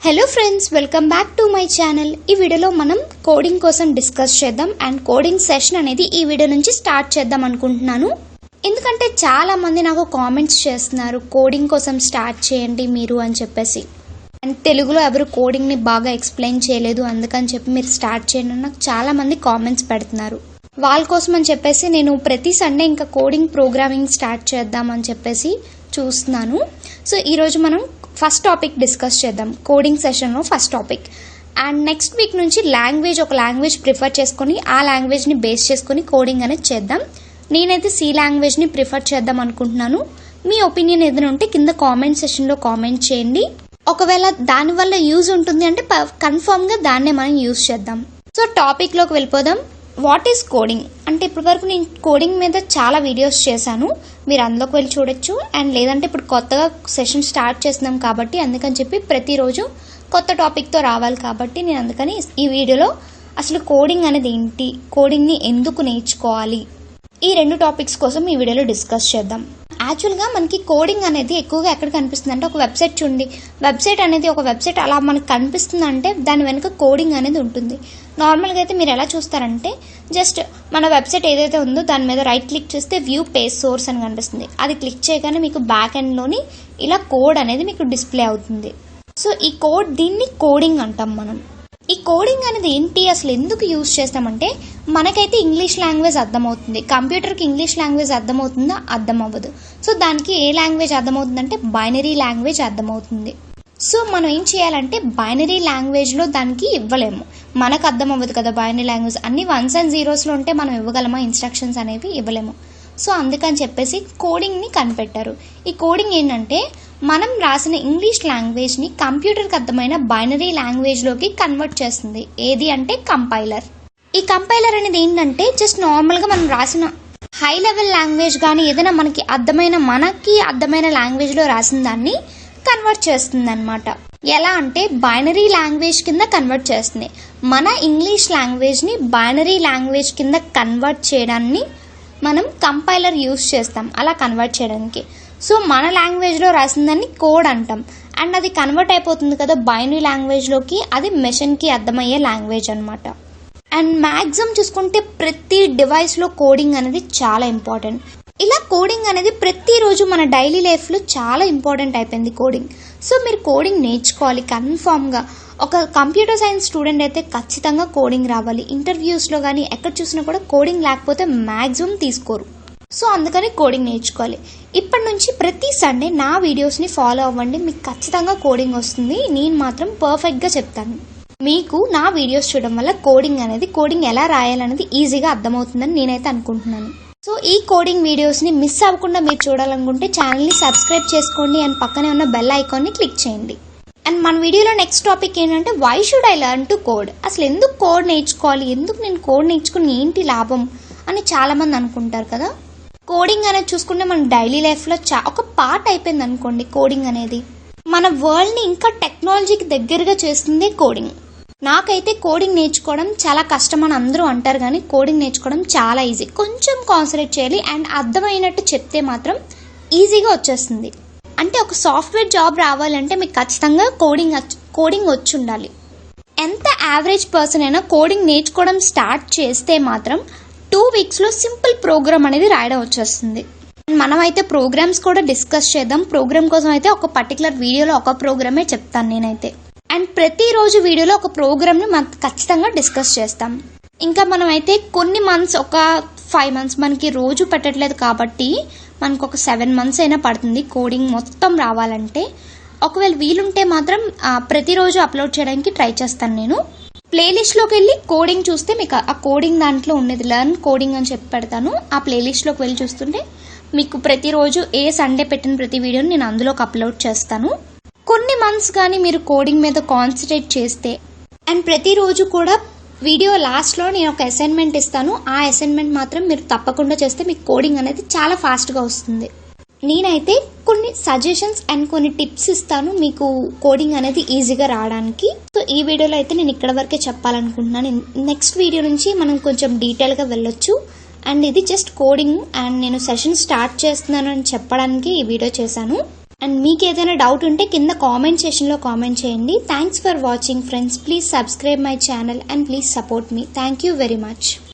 Hello friends, welcome back to my channel. ఈ వీడియోలో మనం కోడింగ్ కోసం డిస్కస్ చేద్దాం అండ్ కోడింగ్ సెషన్ అనేది ఈ వీడియో నుంచి స్టార్ట్ చేద్దాం అనుకుంటున్నాను. ఎందుకంటే చాలా మంది నాకు కామెంట్స్ చేస్తున్నారు కోడింగ్ కోసం స్టార్ట్ చేయండి మీరు అని చెప్పేసి. అండ్ తెలుగులో ఎవరు కోడింగ్ని బాగా ఎక్స్ప్లెయిన్ చేయలేదు, అందుకని చెప్పి మీరు స్టార్ట్ చేయండి నాకు చాలా మంది కామెంట్స్ పెడుతున్నారు. వాళ్ళ కోసం అని చెప్పేసి నేను ప్రతి సండే ఇంకా కోడింగ్ ప్రోగ్రామింగ్ స్టార్ట్ చేద్దాం అని చెప్పేసి చూస్తున్నాను. సో ఈరోజు మనం ఫస్ట్ టాపిక్ డిస్కస్ చేద్దాం, కోడింగ్ సెషన్లో first topic. And next week నుంచి ఒక లాంగ్వేజ్ ప్రిఫర్ చేసుకొని ఆ లాంగ్వేజ్ని బేస్ చేసుకొని కోడింగ్ అనేది చేద్దాం. నేనైతే సి లాంగ్వేజ్ని ప్రిఫర్ చేద్దాం అనుకుంటున్నాను. మీ ఒపీనియన్ ఏదైనా ఉంటే కింద కామెంట్ సెషన్లో కామెంట్ చేయండి. ఒకవేళ దానివల్ల యూజ్ ఉంటుంది అంటే కన్ఫర్మ్గా దాన్నే మనం యూజ్ చేద్దాం. సో టాపిక్లోకి వెళ్ళిపోదాం. వాట్ ఈస్ కోడింగ్ అంటే ఇప్పటివరకు నేను కోడింగ్ మీద చాలా వీడియోస్ చేశాను, మీరు అందులోకి వెళ్ళి చూడొచ్చు. అండ్ లేదంటే ఇప్పుడు కొత్తగా సెషన్ స్టార్ట్ చేస్తున్నాం కాబట్టి అందుకని చెప్పి ప్రతిరోజు కొత్త టాపిక్తో రావాలి కాబట్టి నేను అందుకని ఈ వీడియోలో అసలు కోడింగ్ అనేది ఏంటి, కోడింగ్ని ఎందుకు నేర్చుకోవాలి, ఈ రెండు టాపిక్స్ కోసం ఈ వీడియోలో డిస్కస్ చేద్దాం. యాక్చువల్గా మనకి కోడింగ్ అనేది ఎక్కువగా ఎక్కడ కనిపిస్తుంది అంటే ఒక వెబ్సైట్ చూడండి, ఒక వెబ్సైట్ అలా మనకు కనిపిస్తుంది అంటే దాని వెనుక కోడింగ్ అనేది ఉంటుంది. నార్మల్గా అయితే మీరు ఎలా చూస్తారంటే జస్ట్ మన వెబ్సైట్ ఏదైతే ఉందో దాని మీద రైట్ క్లిక్ చేస్తే వ్యూ పేజ్ సోర్స్ అని కనిపిస్తుంది. అది క్లిక్ చేయగానే మీకు బ్యాక్ ఎండ్లోని ఇలా కోడ్ అనేది మీకు డిస్ప్లే అవుతుంది. సో ఈ దీన్ని కోడింగ్ అంటాం మనం. ఈ కోడింగ్ అనేది ఏంటి, అసలు ఎందుకు యూజ్ చేస్తామంటే మనకైతే ఇంగ్లీష్ లాంగ్వేజ్ అర్థమవుతుంది, కంప్యూటర్కి ఇంగ్లీష్ లాంగ్వేజ్ అర్థమవుతుందా, అర్థం అవ్వదు. సో దానికి ఏ లాంగ్వేజ్ అర్థమవుతుందంటే బైనరీ లాంగ్వేజ్ అర్థమవుతుంది. సో మనం ఏం చేయాలంటే బైనరీ లాంగ్వేజ్లో దానికి ఇవ్వలేము, మనకు అర్థం అవ్వదు కదా. బైనరీ లాంగ్వేజ్ అన్ని 1s and 0s ఉంటే మనం ఇవ్వగలమా, ఇన్స్ట్రక్షన్స్ అనేవి ఇవ్వలేము. సో అందుకని చెప్పేసి కోడింగ్ని కనిపెట్టారు. ఈ కోడింగ్ ఏంటంటే మనం రాసిన ఇంగ్లీష్ లాంగ్వేజ్ని కంప్యూటర్కి అర్థమైన బైనరీ లాంగ్వేజ్లోకి కన్వర్ట్ చేస్తుంది. ఏది అంటే కంపైలర్. ఈ కంపైలర్ అనేది ఏంటంటే జస్ట్ నార్మల్గా మనం రాసిన హై లెవెల్ లాంగ్వేజ్ కానీ ఏదైనా మనకి అర్థమైన లాంగ్వేజ్లో రాసిన దాన్ని కన్వర్ట్ చేస్తుంది అనమాట. ఎలా అంటే బైనరీ లాంగ్వేజ్ కింద కన్వర్ట్ చేస్తుంది. మన ఇంగ్లీష్ లాంగ్వేజ్ని బైనరీ లాంగ్వేజ్ కింద కన్వర్ట్ చేయడాన్ని మనం కంపైలర్ యూజ్ చేస్తాం అలా కన్వర్ట్ చేయడానికి. సో మన లాంగ్వేజ్లో రాసిన దాన్ని కోడ్ అంటాం. అండ్ అది కన్వర్ట్ అయిపోతుంది కదా బైనరీ లాంగ్వేజ్లోకి, అది మెషిన్కి అర్థమయ్యే లాంగ్వేజ్ అనమాట. అండ్ మ్యాక్సిమం చూసుకుంటే ప్రతి డివైస్లో కోడింగ్ అనేది చాలా ఇంపార్టెంట్. ఇలా కోడింగ్ అనేది ప్రతిరోజు మన డైలీ లైఫ్లో చాలా ఇంపార్టెంట్ అయిపోయింది కోడింగ్. సో మీరు కోడింగ్ నేర్చుకోవాలి కన్ఫామ్గా. ఒక కంప్యూటర్ సైన్స్ స్టూడెంట్ అయితే ఖచ్చితంగా కోడింగ్ రావాలి. ఇంటర్వ్యూస్లో కానీ ఎక్కడ చూసినా కూడా కోడింగ్ లేకపోతే మ్యాక్సిమం తీసుకోరు. సో అందుకని కోడింగ్ నేర్చుకోవాలి. ఇప్పటి నుంచి ప్రతి సండే నా వీడియోస్ని ఫాలో అవ్వండి, మీకు ఖచ్చితంగా కోడింగ్ వస్తుంది. నేను మాత్రం పర్ఫెక్ట్గా చెప్తాను. మీకు నా వీడియోస్ చూడడం వల్ల కోడింగ్ ఎలా రాయాలనేది ఈజీగా అర్థమవుతుందని నేనైతే అనుకుంటున్నాను. సో ఈ కోడింగ్ వీడియోస్ని మిస్ అవ్వకుండా మీరు చూడాలనుకుంటే ఛానల్ని సబ్స్క్రైబ్ చేసుకోండి అండ్ పక్కనే ఉన్న బెల్ ఐకాన్ని క్లిక్ చేయండి. అండ్ మన వీడియోలో నెక్స్ట్ టాపిక్ ఏంటంటే why should I learn to code. అసలు ఎందుకు కోడ్ నేర్చుకోవాలి, ఎందుకు నేను కోడ్ నేర్చుకుని ఏంటి లాభం అని చాలామంది అనుకుంటారు కదా. కోడింగ్ అనేది చూసుకుంటే మన డైలీ లైఫ్లో ఒక పార్ట్ అయిపోయింది అనుకోండి. కోడింగ్ అనేది మన వరల్డ్ని ఇంకా టెక్నాలజీకి దగ్గరగా చేస్తుంది కోడింగ్. నాకైతే కోడింగ్ నేర్చుకోవడం చాలా కష్టం అని అందరూ అంటారు, కానీ కోడింగ్ నేర్చుకోవడం చాలా ఈజీ. కొంచెం కాన్సన్ట్రేట్ చేయాలి అండ్ అర్థమైనట్టు చెప్తే మాత్రం ఈజీగా వచ్చేస్తుంది. అంటే ఒక సాఫ్ట్వేర్ జాబ్ రావాలంటే మీకు ఖచ్చితంగా కోడింగ్ వచ్చి ఉండాలి. ఎంత యావరేజ్ పర్సన్ అయినా కోడింగ్ నేర్చుకోవడం స్టార్ట్ చేస్తే మాత్రం 2 weeksలో సింపుల్ ప్రోగ్రామ్ అనేది రాయడం వచ్చేస్తుంది. మనమైతే ప్రోగ్రామ్స్ కూడా డిస్కస్ చేద్దాం. ప్రోగ్రామ్ కోసం అయితే ఒక పర్టికులర్ వీడియోలో ఒక ప్రోగ్రామే చెప్తాను నేనైతే. అండ్ ప్రతిరోజు వీడియోలో ఒక ప్రోగ్రామ్ని మనం ఖచ్చితంగా డిస్కస్ చేస్తాం. ఇంకా మనమైతే కొన్ని మంత్స్, ఒక 5 months మనకి రోజు పెట్టట్లేదు కాబట్టి మనకు ఒక 7 months అయినా పడుతుంది కోడింగ్ మొత్తం రావాలంటే. ఒకవేళ వీలుంటే మాత్రం ప్రతిరోజు అప్లోడ్ చేయడానికి ట్రై చేస్తాను నేను. ప్లేలిస్ట్లోకి వెళ్ళి కోడింగ్ చూస్తే మీకు ఆ కోడింగ్ దాంట్లో ఉండేది లెర్న్ కోడింగ్ అని చెప్పి పెడతాను. ఆ ప్లేలిస్ట్లోకి వెళ్ళి చూస్తుంటే మీకు ప్రతిరోజు సండే పెట్టిన ప్రతి వీడియోని నేను అందులోకి అప్లోడ్ చేస్తాను. కొన్ని మంత్స్ కానీ మీరు కోడింగ్ మీద కాన్సన్ట్రేట్ చేస్తే అండ్ ప్రతిరోజు కూడా వీడియో లాస్ట్లో నేను ఒక అసైన్మెంట్ ఇస్తాను, ఆ అసైన్మెంట్ మాత్రం మీరు తప్పకుండా చేస్తే మీకు కోడింగ్ అనేది చాలా ఫాస్ట్గా వస్తుంది. నేనైతే కొన్ని సజెషన్స్ అండ్ కొన్ని టిప్స్ ఇస్తాను మీకు కోడింగ్ అనేది ఈజీగా రావడానికి. సో ఈ వీడియోలో అయితే నేను ఇక్కడ వరకే చెప్పాలనుకుంటున్నాను. నెక్స్ట్ వీడియో నుంచి మనం కొంచెం డీటెయిల్గా వెళ్ళొచ్చు. అండ్ ఇది జస్ట్ కోడింగ్ అండ్ నేను సెషన్ స్టార్ట్ చేస్తున్నాను అని చెప్పడానికి ఈ వీడియో చేశాను. అండ్ మీకు ఏదైనా డౌట్ ఉంటే కింద కామెంట్ సెక్షన్లో కామెంట్ చేయండి. Thanks for watching friends. Please subscribe my channel and please support me. Thank you very much.